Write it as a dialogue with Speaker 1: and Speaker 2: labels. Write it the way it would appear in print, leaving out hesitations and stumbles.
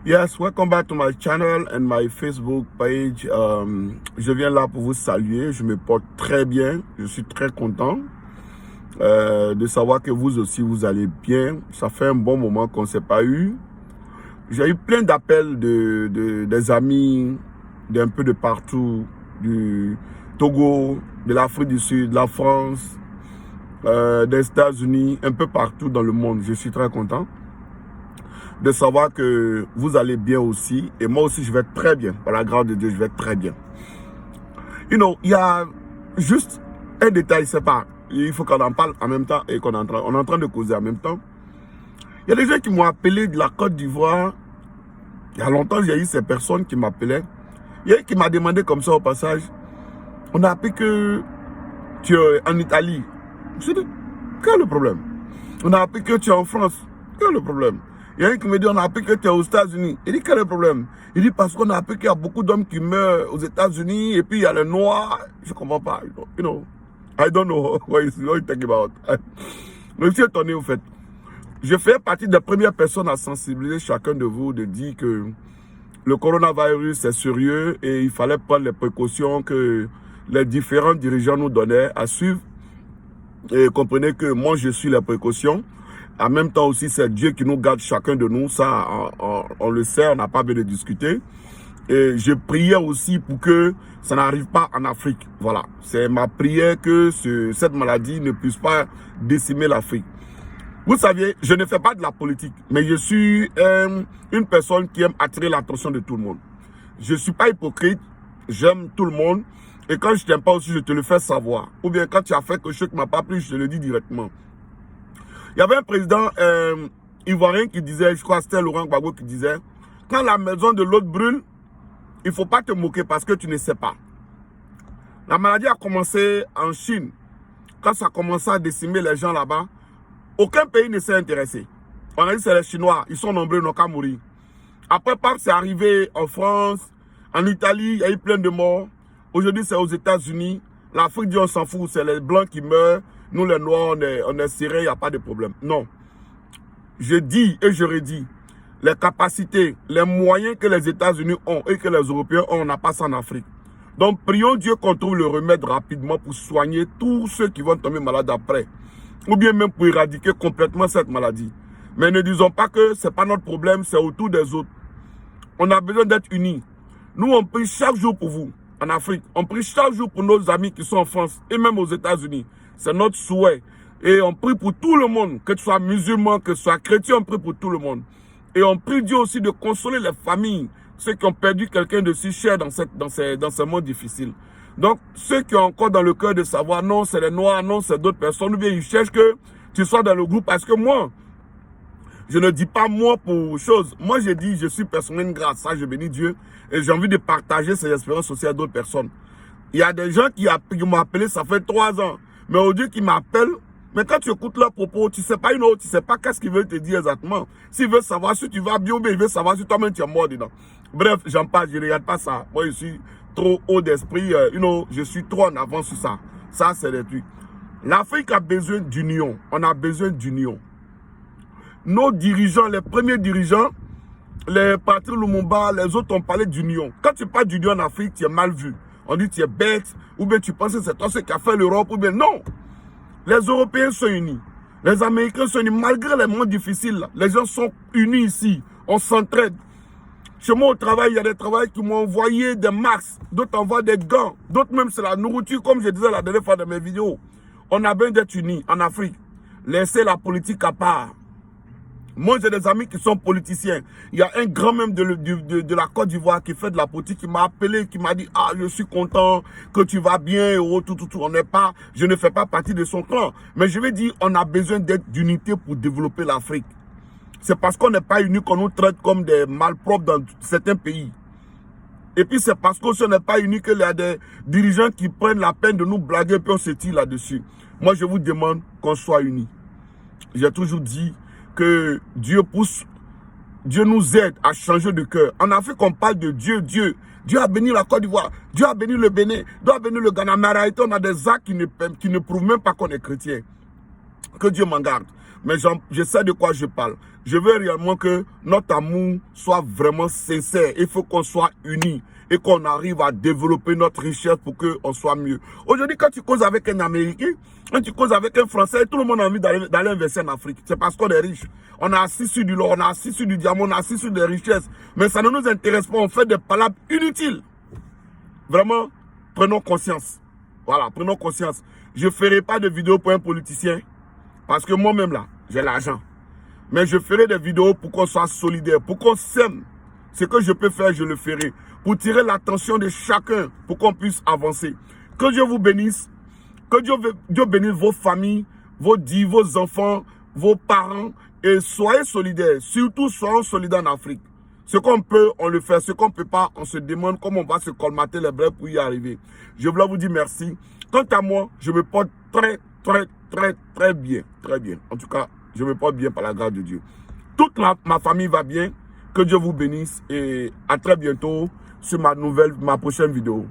Speaker 1: Yes, welcome back to my channel and my Facebook page. Je viens là pour vous saluer. Je me porte très bien. Je suis très content de savoir que vous aussi, vous allez bien. Ça fait un bon moment qu'on ne s'est pas eu. J'ai eu plein d'appels des amis d'un peu de partout, du Togo, de l'Afrique du Sud, de la France, des États-Unis, un peu partout dans le monde. Je suis très content de savoir que vous allez bien aussi. Et moi aussi, je vais très bien. Par la grâce de Dieu, je vais très bien. Il y a juste un détail, c'est pas. Il faut qu'on en parle en même temps et on est en train de causer en même temps. Il y a des gens qui m'ont appelé de la Côte d'Ivoire. Il y a longtemps, j'ai eu ces personnes qui m'appelaient. Il y a un qui m'a demandé comme ça au passage. On a appris que tu es en Italie. Je dis, quel est le problème? On a appris que tu es en France. Quel est le problème? Il y a un qui me dit, on a appris que tu es aux États-Unis. Il dit, quel est le problème? Il dit, parce qu'on a appris qu'il y a beaucoup d'hommes qui meurent aux États-Unis et puis il y a les Noirs. Je ne comprends pas. I don't know what you're talking about. Mais je suis étonné au fait. Je fais partie des premières personnes à sensibiliser chacun de vous, de dire que le coronavirus est sérieux et il fallait prendre les précautions que les différents dirigeants nous donnaient à suivre. Et comprenez que moi, je suis les précautions. En même temps aussi, c'est Dieu qui nous garde chacun de nous. Ça, on le sait, on n'a pas besoin de discuter. Et je priais aussi pour que ça n'arrive pas en Afrique. Voilà, c'est ma prière que cette maladie ne puisse pas décimer l'Afrique. Vous savez, je ne fais pas de la politique, mais je suis une personne qui aime attirer l'attention de tout le monde. Je ne suis pas hypocrite, j'aime tout le monde. Et quand je ne t'aime pas aussi, je te le fais savoir. Ou bien quand tu as fait quelque chose qui ne m'a pas plu, je te le dis directement. Il y avait un président ivoirien qui disait, je crois que c'était Laurent Gbagbo qui disait, quand la maison de l'autre brûle, il ne faut pas te moquer parce que tu ne sais pas. La maladie a commencé en Chine. Quand ça a commencé à décimer les gens là-bas, aucun pays ne s'est intéressé. On a dit c'est les Chinois, ils sont nombreux, ils n'ont qu'à mourir. Après, c'est arrivé en France, en Italie, il y a eu plein de morts. Aujourd'hui, c'est aux États-Unis. L'Afrique dit on s'en fout, c'est les Blancs qui meurent. Nous, les Noirs, on est serrés, il n'y a pas de problème. Non. Je dis et je redis, les capacités, les moyens que les États-Unis ont et que les Européens ont, on n'a pas ça en Afrique. Donc, prions Dieu qu'on trouve le remède rapidement pour soigner tous ceux qui vont tomber malades après. Ou bien même pour éradiquer complètement cette maladie. Mais ne disons pas que ce n'est pas notre problème, c'est autour des autres. On a besoin d'être unis. Nous, on prie chaque jour pour vous, en Afrique. On prie chaque jour pour nos amis qui sont en France et même aux États-Unis. C'est notre souhait. Et on prie pour tout le monde, que tu sois musulman, que tu sois chrétien, on prie pour tout le monde. Et on prie Dieu aussi de consoler les familles, ceux qui ont perdu quelqu'un de si cher dans ce monde difficile. Donc, ceux qui ont encore dans le cœur de savoir, non, c'est les Noirs, non, c'est d'autres personnes, ou bien ils cherchent que tu sois dans le groupe. Parce que moi, je ne dis pas moi pour chose. Moi, je dis, je suis personnellement grâce. Ça, je bénis Dieu. Et j'ai envie de partager ces espérances aussi à d'autres personnes. Il y a des gens qui m'ont appelé, ça fait 3 ans. Mais au Dieu qui m'appellent, mais quand tu écoutes leurs propos, tu ne sais pas tu sais pas qu'est-ce qu'ils veulent te dire exactement. S'ils veulent savoir si tu vas bien ou bien ils veulent savoir si toi-même tu es mort dedans. Bref, j'en parle, je ne regarde pas ça. Moi, je suis trop haut d'esprit, je suis trop en avance sur ça. Ça, c'est des trucs. L'Afrique a besoin d'union. On a besoin d'union. Nos dirigeants, les premiers dirigeants, les Patrice Lumumba, les autres ont parlé d'union. Quand tu parles d'union en Afrique, tu es mal vu. On dit tu es bête, ou bien tu penses que c'est toi ce qui a fait l'Europe, ou bien non. Les Européens sont unis. Les Américains sont unis. Malgré les moments difficiles, là, les gens sont unis ici. On s'entraide. Chez moi au travail, il y a des travailleurs qui m'ont envoyé des masques. D'autres envoient des gants. D'autres même c'est la nourriture, comme je disais la dernière fois dans mes vidéos. On a besoin d'être unis en Afrique. Laissez la politique à part. Moi, j'ai des amis qui sont politiciens. Il y a un grand même de la Côte d'Ivoire qui fait de la politique, qui m'a appelé, qui m'a dit « Ah, je suis content que tu vas bien, je ne fais pas partie de son clan. » Mais je vais dire, on a besoin d'unité pour développer l'Afrique. C'est parce qu'on n'est pas unis qu'on nous traite comme des malpropres dans certains pays. Et puis c'est parce qu'on n'est pas unis qu'il y a des dirigeants qui prennent la peine de nous blaguer et puis on se tire là-dessus. Moi, je vous demande qu'on soit unis. J'ai toujours dit que Dieu nous aide à changer de cœur. En Afrique, on parle de Dieu. Dieu a béni la Côte d'Ivoire, Dieu a béni le Bénin, Dieu a béni le Ghana. Mais en réalité, on a des actes qui ne prouvent même pas qu'on est chrétien. Que Dieu m'en garde. Mais je sais de quoi je parle. Je veux réellement que notre amour soit vraiment sincère. Il faut qu'on soit unis et qu'on arrive à développer notre richesse pour qu'on soit mieux. Aujourd'hui, quand tu causes avec un Américain, quand tu causes avec un Français, tout le monde a envie d'aller investir en Afrique. C'est parce qu'on est riche. On a assis sur du l'or, on a assis sur du diamant, on a assis sur des richesses. Mais ça ne nous intéresse pas. On fait des palabres inutiles. Vraiment, prenons conscience. Voilà, prenons conscience. Je ne ferai pas de vidéo pour un politicien. Parce que moi-même, là, j'ai l'argent. Mais je ferai des vidéos pour qu'on soit solidaire, pour qu'on s'aime. Ce que je peux faire, je le ferai. Pour tirer l'attention de chacun, pour qu'on puisse avancer. Que Dieu vous bénisse. Que Dieu bénisse vos familles, vos dits, vos enfants, vos parents. Et soyez solidaires. Surtout, soyons solidaires en Afrique. Ce qu'on peut, on le fait. Ce qu'on ne peut pas, on se demande comment on va se colmater les bras pour y arriver. Je voulais vous dire merci. Quant à moi, je me porte très bien. Très bien. En tout cas, je me porte bien par la grâce de Dieu. Toute ma famille va bien. Que Dieu vous bénisse et à très bientôt sur ma prochaine vidéo.